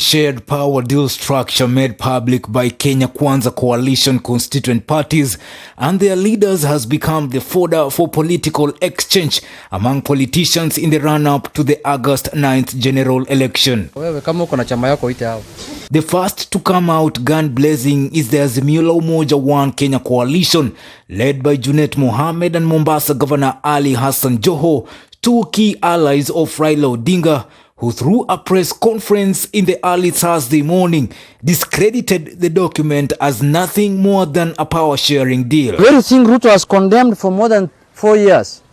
shared power deal structure made public by Kenya Kwanza coalition constituent parties and their leaders has become the fodder for political exchange among politicians in the run-up to the August 9th general election. The first to come out gun-blazing is the Azimio la Umoja One Kenya coalition led by Junet Mohammed and Mombasa Governor Ali Hassan Joho, two key allies of Raila Odinga, who through a press conference in the early Thursday morning discredited the document as nothing more than a power-sharing deal. The very thing Ruto has condemned for more than 4 years.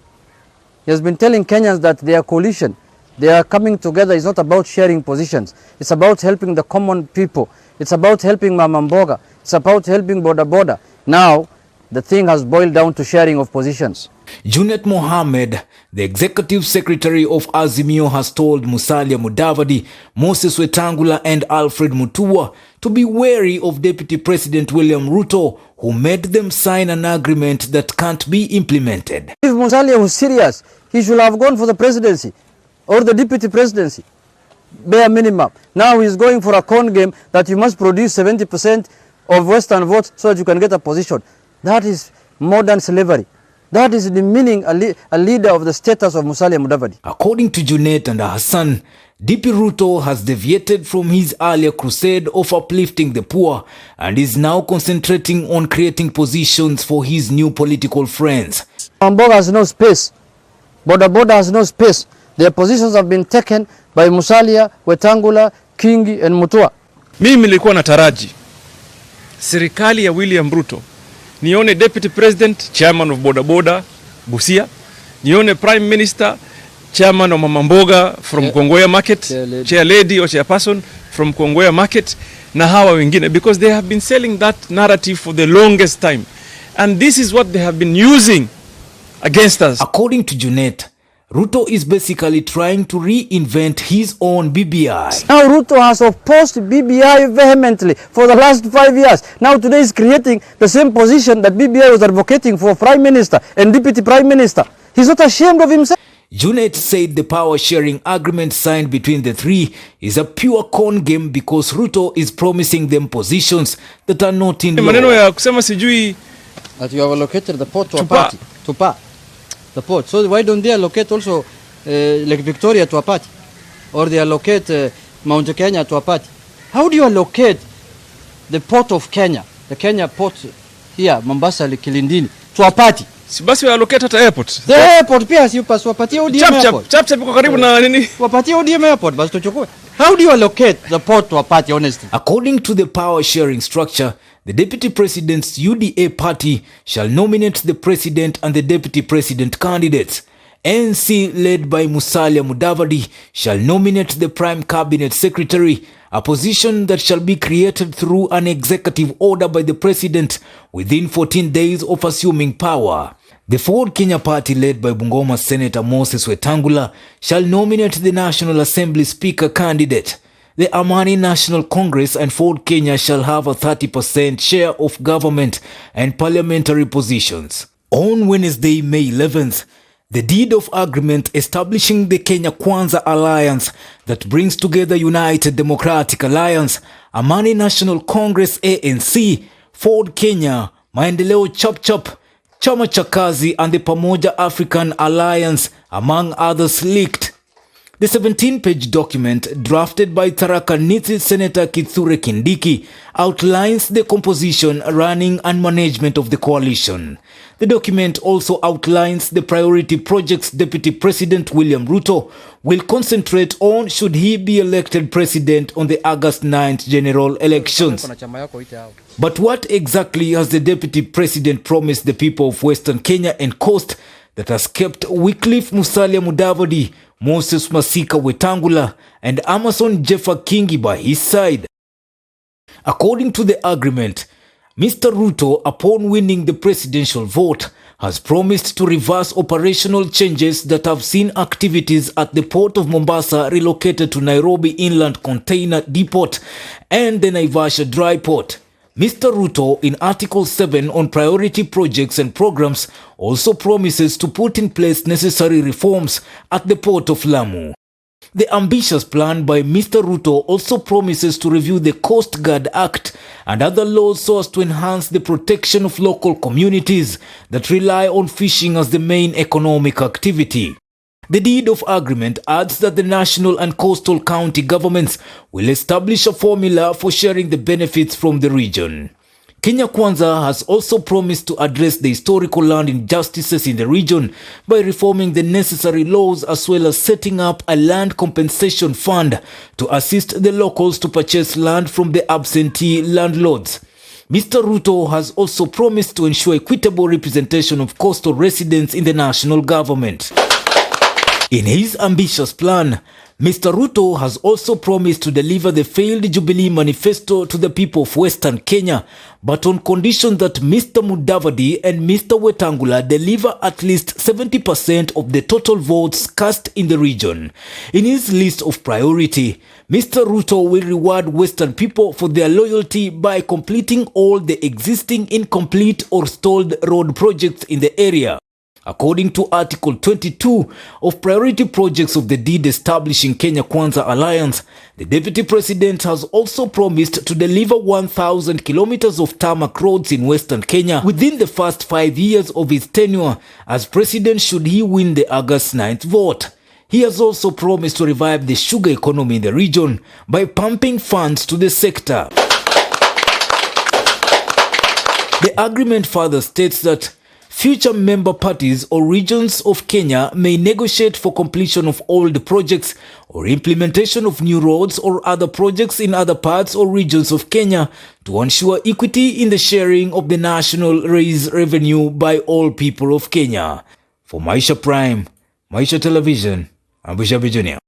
He has been telling Kenyans that their coalition, they are coming together, is not about sharing positions. It's about helping the common people. It's about helping Mama Mboga. It's about helping Boda Boda. Now, the thing has boiled down to sharing of positions. Junet Mohammed, the executive secretary of Azimio, has told Musalia Mudavadi, Moses Wetangula and Alfred Mutua to be wary of Deputy President William Ruto, who made them sign an agreement that can't be implemented. If Musalia was serious, he should have gone for the presidency or the deputy presidency, bare minimum. Now he's going for a con game that you must produce 70% of Western votes so that you can get a position. That is modern slavery. That is demeaning a leader of the status of Musalia Mudavadi. According to Junet and Hassan, DP Ruto has deviated from his earlier crusade of uplifting the poor and is now concentrating on creating positions for his new political friends. Mboga has no space. Boda Boda has no space. Their positions have been taken by Musalia, Wetangula, Kingi and Mutua. Mimi nilikuwa nataraji serikali ya William Ruto nione deputy president chairman of Boda Boda Busia, nione prime minister chairman of Mama Mboga from Kongoya Market, chair lady or chairperson from Kongoya Market, na hawa wengine, because they have been selling that narrative for the longest time, and this is what they have been using against us. According to Junet, Ruto is basically trying to reinvent his own BBI. Now Ruto has opposed BBI vehemently for the last 5 years. Now today is creating the same position that BBI was advocating for Prime Minister and Deputy Prime Minister. He's not ashamed of himself. Junet said the power-sharing agreement signed between the three is a pure con game because Ruto is promising them positions that are not in law. Maneno ya kusema sijui that you have allocated the port to a party. The port. So why don't they allocate also Lake Victoria to a party? Or they allocate Mount Kenya to a party? How do you allocate the port of Kenya, the Kenya port here, Mombasa, Kilindini, to a party? Si basi allocate hata airport. The airport pia si upasi wapatie ODM airport. Chap kwa karibu na nini? Wapatie ODM airport basi tuchukue. How do you allocate the port to a party, honestly? According to the power-sharing structure, the Deputy President's UDA party shall nominate the President and the Deputy President candidates. NC, led by Musalia Mudavadi, shall nominate the Prime Cabinet Secretary, a position that shall be created through an executive order by the President within 14 days of assuming power. The Ford Kenya party, led by Bungoma Senator Moses Wetangula, shall nominate the National Assembly Speaker candidate. The Amani National Congress and Ford Kenya shall have a 30% share of government and parliamentary positions. On Wednesday, May 11th, the deed of agreement establishing the Kenya Kwanza Alliance that brings together United Democratic Alliance, Amani National Congress ANC, Ford Kenya, Maendeleo Chap, Chama cha Kazi and the Pamoja African Alliance, among others, leaked. The 17-page document, drafted by Tharaka Nithi Senator Kithure Kindiki, outlines the composition, running and management of the coalition. The document also outlines the priority projects Deputy President William Ruto will concentrate on should he be elected president on the August 9th general elections. But what exactly has the Deputy President promised the people of Western Kenya and Coast that has kept Wycliffe Musalia Mudavadi, Moses Masika Wetangula and Amason Jeffa Kingi by his side? According to the agreement, Mr. Ruto, upon winning the presidential vote, has promised to reverse operational changes that have seen activities at the port of Mombasa relocated to Nairobi Inland Container Depot and the Naivasha Dry Port. Mr. Ruto, in Article 7 on priority projects and programs, also promises to put in place necessary reforms at the port of Lamu. The ambitious plan by Mr. Ruto also promises to review the Coast Guard Act and other laws so as to enhance the protection of local communities that rely on fishing as the main economic activity. The deed of agreement adds that the national and coastal county governments will establish a formula for sharing the benefits from the region. Kenya Kwanza has also promised to address the historical land injustices in the region by reforming the necessary laws as well as setting up a land compensation fund to assist the locals to purchase land from the absentee landlords. Mr. Ruto has also promised to ensure equitable representation of coastal residents in the national government. In his ambitious plan, Mr. Ruto has also promised to deliver the failed Jubilee manifesto to the people of Western Kenya, but on condition that Mr. Mudavadi and Mr. Wetangula deliver at least 70% of the total votes cast in the region. In his list of priority, Mr. Ruto will reward Western people for their loyalty by completing all the existing incomplete or stalled road projects in the area. According to Article 22 of Priority Projects of the deed establishing Kenya Kwanza Alliance, the Deputy President has also promised to deliver 1,000 kilometers of tarmac roads in Western Kenya within the first 5 years of his tenure as President should he win the August 9th vote. He has also promised to revive the sugar economy in the region by pumping funds to the sector. The agreement further states that future member parties or regions of Kenya may negotiate for completion of old projects or implementation of new roads or other projects in other parts or regions of Kenya to ensure equity in the sharing of the national raised revenue by all people of Kenya. For Maisha Prime, Maisha Television, I'm Bishop Junior.